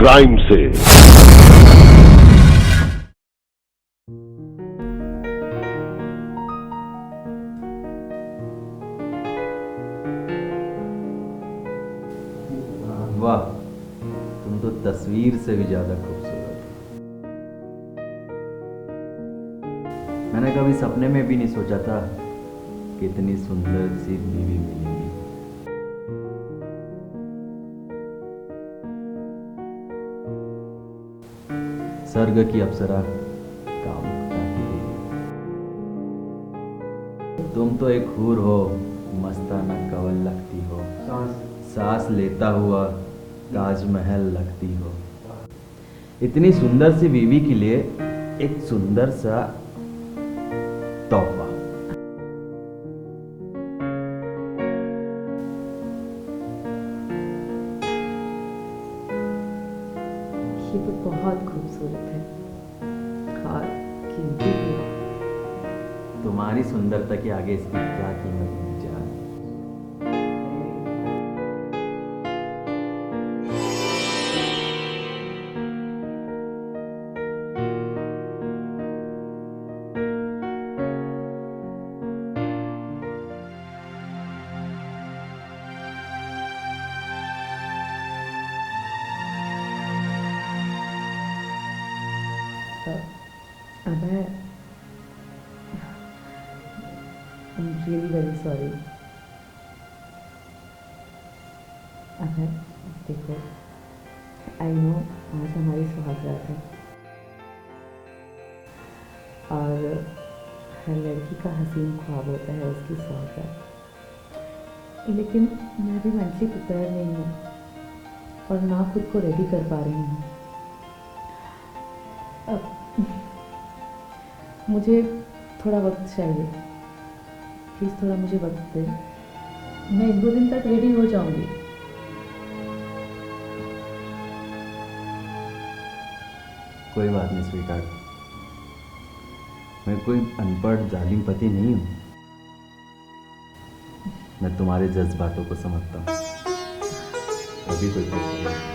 Crime से। वाह, तुम तो तस्वीर से भी ज्यादा खूबसूरत हो। मैंने कभी सपने में भी नहीं सोचा था कि इतनी सुंदर सी बीवी मिलेगी। स्वर्ग की अप्सरा, कामुकता की देवी। तुम तो एक हूर हो, मस्ताना कंवल लगती हो, सांस लेता हुआ ताजमहल लगती हो। इतनी सुंदर सी बीवी के लिए एक सुंदर सा तोहफा। ये तो बहुत खूबसूरत है और कीमती भी। तुम्हारी सुंदरता के आगे इसकी क्या कीमत होगी जान। अभय, I'm really very sorry. अभय देखो, आई नो आज हमारी सुहागरात है और हर लड़की का हसीन ख्वाब होता है उसकी सुहागरात, लेकिन मैं भी मेंटली प्रिपेयर नहीं हूँ और ना खुद को रेडी कर पा रही हूँ। अब मुझे थोड़ा वक्त चाहिए, प्लीज़ थोड़ा मुझे वक्त दे। मैं 1-2 दिन तक रेडी हो जाऊंगी। कोई बात नहीं स्वीकार, मैं कोई अनपढ़ जालिम पति नहीं हूं। मैं तुम्हारे जज्बातों को समझता हूं। अभी कोई प्रश्न नहीं।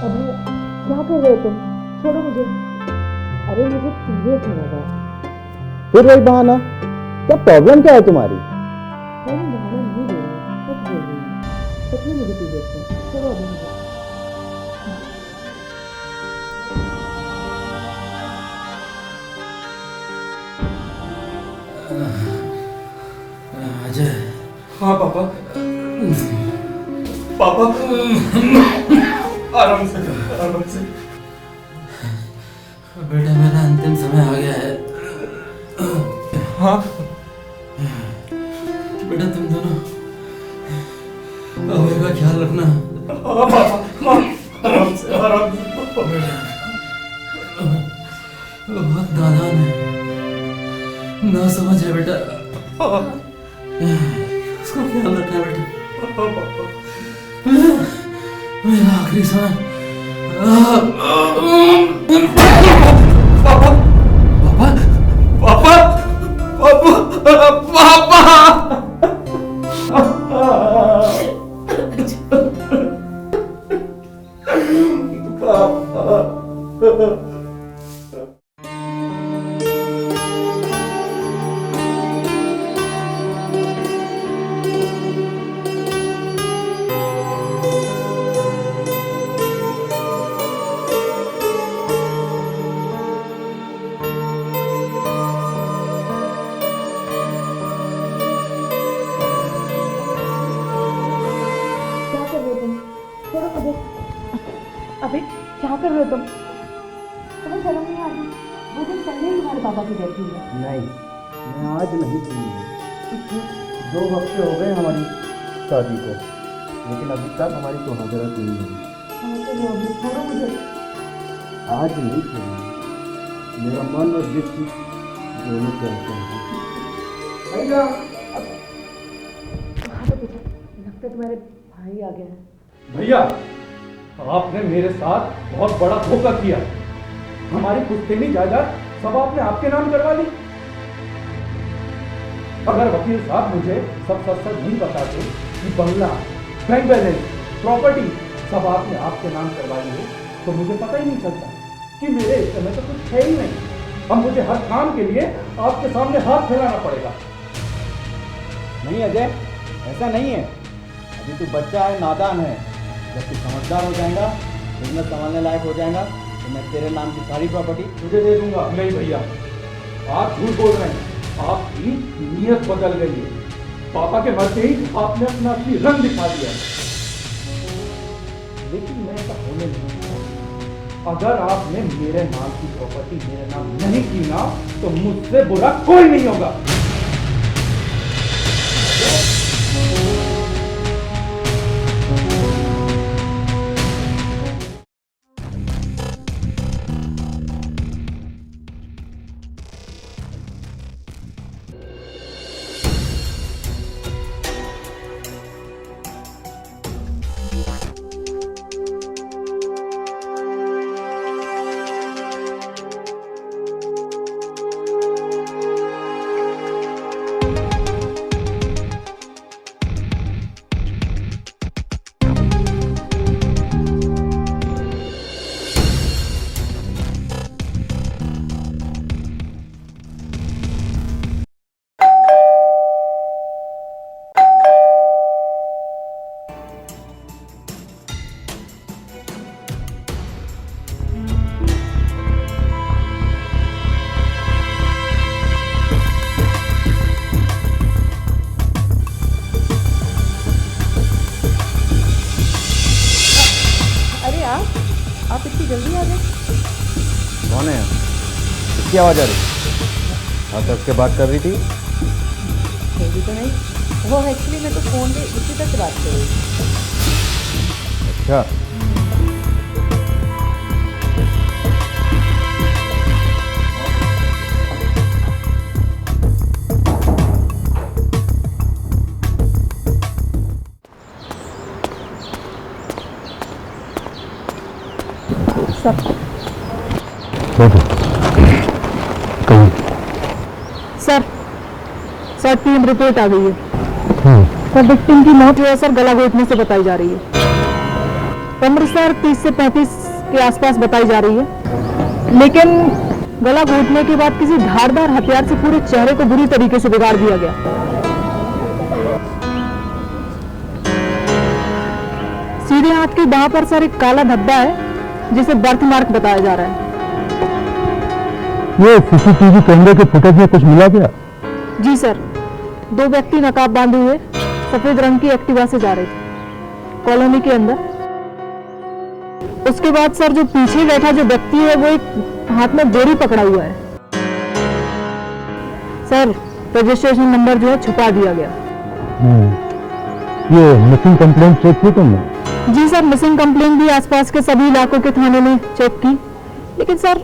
अभय, क्या कर रहे हो तुम? छोड़ो मुझे। अरे मुझे सीरियस होना था। फिर वही बहाना, क्या प्रॉब्लम क्या है तुम्हारी? मैं बहाना नहीं दे रही हूँ, सच बोल रही हूँ। सच में मुझे सीरियस है। चलो अभी मुझे अजय। हाँ पापा। पापा आराम से, आराम से। बेटा मेरा अंतिम समय आ गया है। हाँ बेटा, तुम दोनों अभय का ख्याल रखना। हाँ पापा, हाँ आराम से, आराम से। बेटा बहुत नादान है, ना समझ है बेटा। उसका ख्याल रखना बेटा। मेरा आखिरी समय। पापा, पापा, पापा, पापा, पापा। अबे क्या कर रहे हो तुम? तुम्हें शर्म नहीं आ रही? वो दिन पहले ही तुम्हारे पापा की डेथ हुई है। नहीं, मैं आज नहीं सुनूंगी। 2 हफ्ते हो गए हमारी शादी को लेकिन अभी तक हमारी सुहागरात नहीं हुई। छोड़ो मुझे। आज नहीं छोड़ूंगा, मेरा मन और जिस्म दोनों कहते हैं। भैया कहाँ पे पीछे? लगता है तुम्हारे भाई आ गए हैं। भैया, आपने मेरे साथ बहुत बड़ा धोखा किया। हमारी पुश्तैनी जायदाद सब आपने आपके नाम करवा ली। अगर वकील साहब मुझे सब सच सच नहीं बताते कि बंगला, बैंक बैलेंस, प्रॉपर्टी सब आपने आपके नाम करवाई है, तो मुझे पता ही नहीं चलता कि मेरे हिस्से में तो कुछ है ही नहीं। अब मुझे हर काम के लिए आपके सामने हाथ फैलाना पड़ेगा। नहीं अजय, ऐसा नहीं है। अभी तू बच्चा है, नादान है। जब तू समझदार हो जाएगा, बिजनेस संभालने लायक हो जाएगा, तो मैं तेरे नाम की सारी प्रॉपर्टी तुझे दे दूंगा। नहीं भैया, आप झूठ बोल रहे हैं। आपकी नीयत बदल गई है। पापा के मरते ही आपने अपना असली रंग दिखा दिया। लेकिन मैं ऐसा होने नहीं दूंगा। अगर आपने मेरे नाम की प्रॉपर्टी मेरे नाम नहीं की ना, तो मुझसे बुरा कोई नहीं होगा। आप इतनी जल्दी आ गए? कौन है? किसकी आवाज आ रही? हाँ, कस के बात कर रही थी? मेरी तो नहीं, वो एक्चुअली मैं तो फोन पे इसी तक बात कर रही थी। अच्छा, सर टीम रिपोर्ट आ गई है। सर विक्टिम की मौत जो है सर गला घोटने से बताई जा रही है। उम्र सर 30 से 35 के आसपास बताई जा रही है, लेकिन गला घोटने के बाद किसी धारदार हथियार से पूरे चेहरे को बुरी तरीके से बिगाड़ दिया गया। सीधे हाथ की बाह पर सर एक काला धब्बा है जिसे बर्थ मार्क बताया जा रहा है। ये सीसीटीवी कैमरे के फुटेज में कुछ मिला क्या? जी सर, 2 व्यक्ति नकाब बांधे हुए सफेद रंग की एक्टिवा से जा रहे थे कॉलोनी के अंदर। उसके बाद सर जो पीछे बैठा जो व्यक्ति है वो एक हाथ में बोरी पकड़ा हुआ है। सर रजिस्ट्रेशन नंबर जो है छुपा दिया गया। ये मिसिंग कंप्लेंट चेक की तुमने? जी सर, मिसिंग कंप्लेंट भी आसपास के सभी इलाकों के थाने में चेक की, लेकिन सर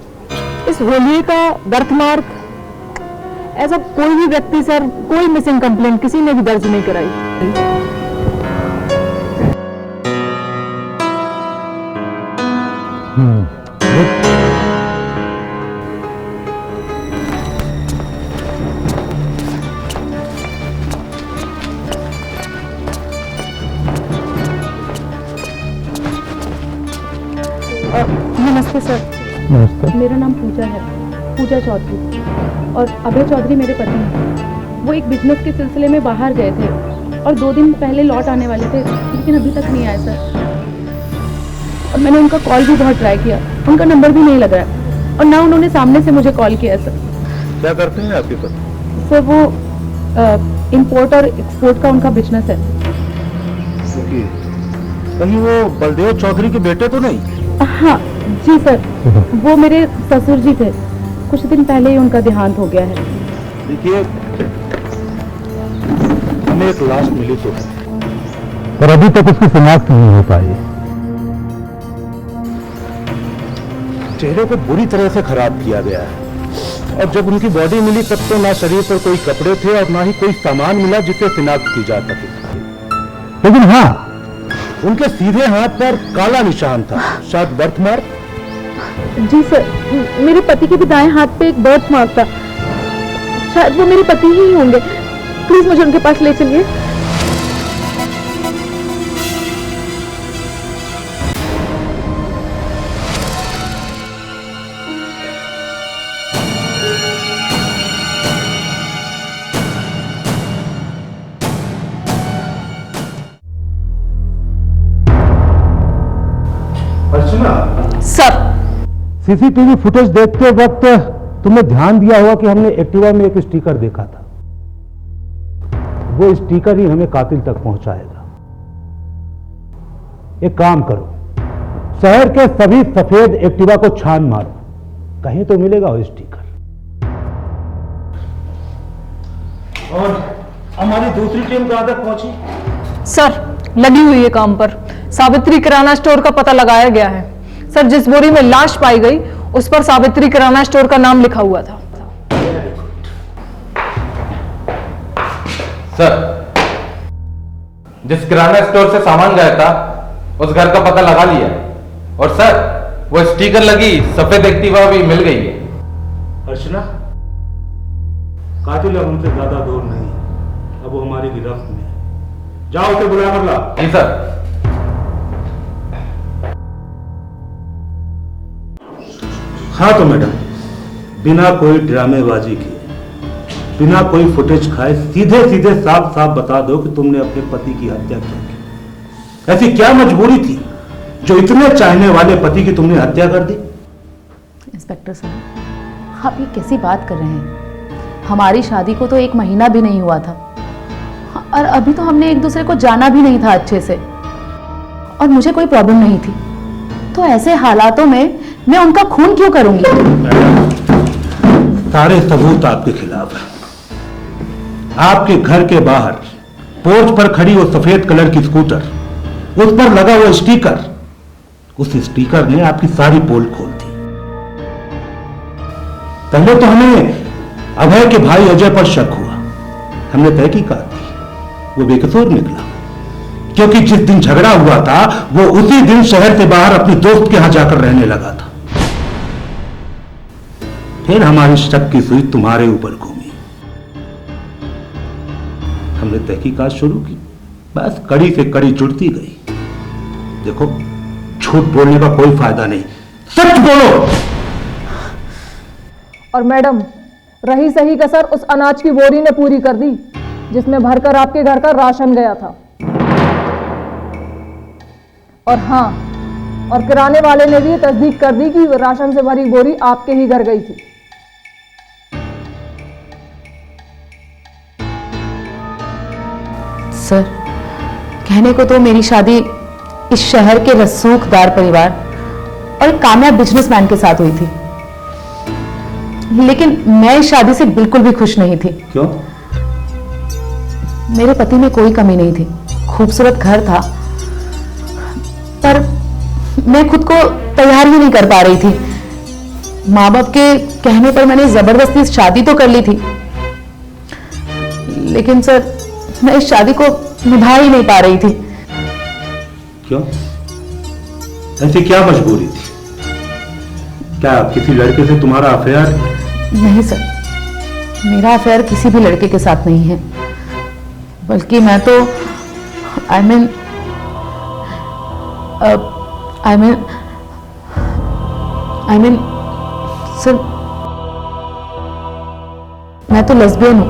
इस होलिये का बर्थमार्क ऐसा कोई भी व्यक्ति सर कोई मिसिंग कंप्लेंट किसी ने भी दर्ज नहीं कराई। नमस्ते सर। नमस्ते। मेरा नाम पूजा है, पूजा चौधरी, और अभय चौधरी मेरे पति हैं। वो एक बिजनेस के सिलसिले में बाहर गए थे और 2 दिन पहले लौट आने वाले थे, लेकिन अभी तक नहीं आए सर। और मैंने उनका कॉल भी बहुत ट्राई किया, उनका नंबर भी नहीं लग रहा है, और ना उन्होंने सामने से मुझे कॉल किया सर। क्या करते हैं आपके पति? सर वो इंपोर्ट और एक्सपोर्ट का उनका बिजनेस है। कहीं वो बलदेव चौधरी के बेटे तो नहीं? हाँ जी सर, वो मेरे ससुर जी थे। कुछ दिन पहले ही उनका देहांत हो गया है। देखिए, हमें एक लाश मिली तो है, पर अभी तक उसकी शिनाख्त नहीं हो पाई। चेहरे को बुरी तरह से खराब किया गया है, और जब उनकी बॉडी मिली तब तो ना शरीर पर कोई कपड़े थे और ना ही कोई सामान मिला जिससे शिनाख्त की जा सके। लेकिन हाँ, उनके सीधे हाथ पर काला निशान था, शायद बर्थ मार्क। जी सर, मेरे पति के भी दाएं हाथ पे एक बर्थ मार्क था, शायद वो मेरे पति ही होंगे। प्लीज मुझे उनके पास ले चलिए। अर्चना, सर, सीसीटीवी फुटेज देखते वक्त तुमने ध्यान दिया होगा कि हमने एक्टिवा में एक स्टिकर देखा था। वो स्टिकर ही हमें कातिल तक पहुंचाएगा। एक काम करो, शहर के सभी सफेद एक्टिवा को छान मारो, कहीं तो मिलेगा वो स्टिकर। और हमारी दूसरी टीम कहां तक पहुंची? सर, लगी हुई है काम पर। सावित्री किराना स्टोर का पता लगाया गया है। सर, जिस बोरी में लाश पाई गई उस पर सावित्री किराना स्टोर का नाम लिखा हुआ था। सर, जिस किराना स्टोर से सामान गया था उस घर का पता लगा लिया, और सर वो स्टिकर लगी सफेद एक्टिवा भी मिल गई है। अर्चना, कातिल अब हमसे ज्यादा दूर नहीं है, अब वो हमारी गिरफ्त में है। जाओ उसे बुला कर ला। जी सर। हाँ तो मैडम, बिना कोई ड्रामेबाजी किए, बिना कोई फुटेज खाए, सीधे सीधे साफ साफ बता दो कि तुमने अपने पति की हत्या क्यों की। ऐसी क्या मजबूरी थी जो इतने चाहने वाले पति की तुमने हत्या कर दी? इंस्पेक्टर साहब, आप ये कैसी बात कर रहे हैं? हमारी शादी को तो 1 महीना भी नहीं हुआ था, और अभी तो हमने एक दूसरे को जाना भी नहीं था अच्छे से, और मुझे कोई प्रॉब्लम नहीं थी। तो ऐसे हालातों में मैं उनका खून क्यों करूंगी? सारे सबूत आपके खिलाफ है। आपके घर के बाहर पोर्च पर खड़ी वो सफेद कलर की स्कूटर, उस पर लगा वो स्टिकर, उस स्टिकर ने आपकी सारी पोल खोल दी। पहले तो हमें अभय के भाई अजय पर शक हुआ। हमने तहकीकात की, वो बेकसूर निकला, क्योंकि जिस दिन झगड़ा हुआ था वो उसी दिन शहर से बाहर अपने दोस्त के यहां जाकर रहने लगा था। फिर हमारी शक की सुई तुम्हारे ऊपर घूमी। हमने तहकीकात शुरू की, बस कड़ी से कड़ी जुड़ती गई। देखो, झूठ बोलने का कोई फायदा नहीं, सच बोलो। और मैडम, रही सही कसर उस अनाज की बोरी ने पूरी कर दी जिसमें भरकर आपके घर का राशन गया था। और हाँ, और किराने वाले ने भी तस्दीक कर दी कि राशन से भरी बोरी आपके ही घर गई थी। सर, कहने को तो मेरी शादी इस शहर के रसूखदार परिवार और एक कामयाब बिजनेसमैन के साथ हुई थी, लेकिन मैं इस शादी से बिल्कुल भी खुश नहीं थी। क्यों? मेरे पति में कोई कमी नहीं थी, खूबसूरत घर था, पर मैं खुद को तैयार ही नहीं कर पा रही थी। माँ बाप के कहने पर मैंने जबरदस्ती शादी तो कर ली थी, लेकिन सर मैं इस शादी को निभा ही नहीं पा रही थी। क्यों? ऐसी क्या मजबूरी थी? क्या किसी लड़के से तुम्हारा अफेयर? नहीं सर, मेरा अफेयर किसी भी लड़के के साथ नहीं है, बल्कि मैं तो आई मीन सर, मैं तो लेस्बियन हूं।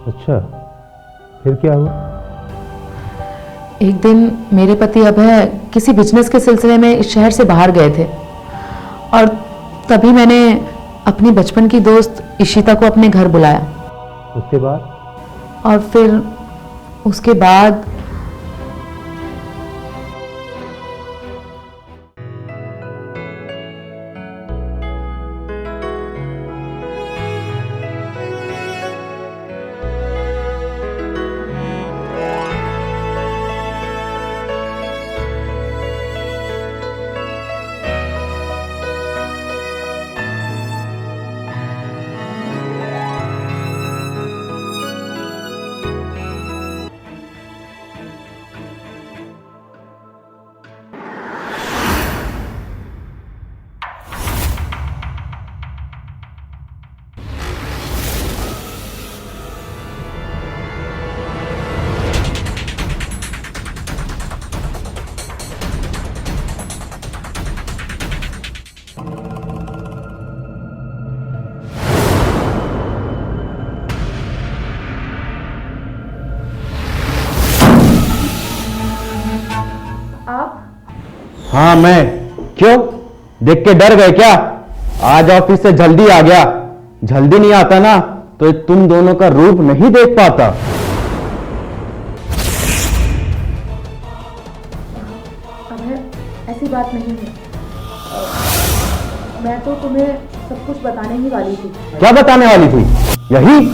अच्छा, फिर क्या हुआ? एक दिन मेरे पति अभय किसी बिजनेस के सिलसिले में इस शहर से बाहर गए थे, और तभी मैंने अपनी बचपन की दोस्त इशिता को अपने घर बुलाया। उसके बाद? और फिर उसके बाद हाँ मैं। क्यों, देख के डर गए क्या? आज ऑफिस से जल्दी आ गया। जल्दी नहीं आता ना तो तुम दोनों का रूप नहीं देख पाता। अभय, ऐसी बात नहीं है। मैं तो तुम्हें सब कुछ बताने ही वाली थी। क्या बताने वाली थी? यही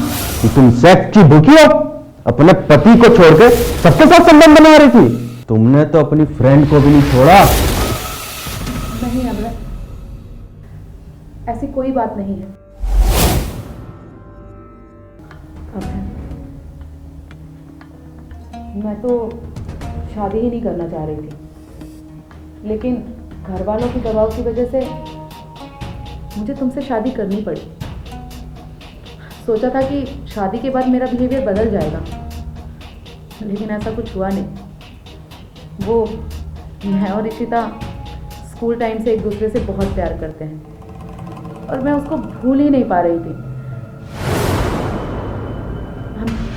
कि तुम सेक्स की भूखी हो, अपने पति को छोड़कर सबके साथ संबंध बना रही थी। तुमने तो अपनी फ्रेंड को भी नहीं छोड़ा। नहीं अभय, ऐसी कोई बात नहीं है। अभय, मैं तो शादी ही नहीं करना चाह रही थी, लेकिन घर वालों के दबाव की वजह से मुझे तुमसे शादी करनी पड़ी। सोचा था कि शादी के बाद मेरा बिहेवियर बदल जाएगा, लेकिन ऐसा कुछ हुआ नहीं। वो मैं और इशिता स्कूल टाइम से एक दूसरे से बहुत प्यार करते हैं और मैं उसको भूल ही नहीं पा रही थी।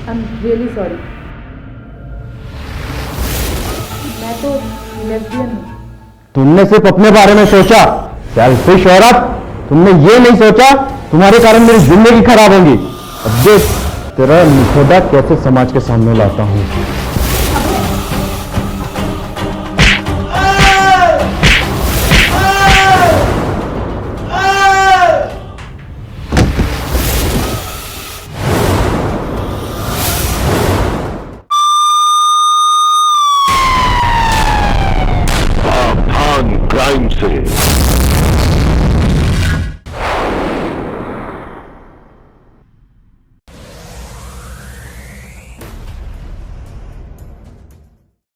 I am really sorry. मैं तो लेस्बियन हूँ। तुमने सिर्फ अपने बारे में सोचा, सेल्फिश औरत। तुमने ये नहीं सोचा तुम्हारे कारण मेरी जिंदगी खराब होगी। अब देख तेरा निखोटा कैसे समाज के सामने लाता हूँ।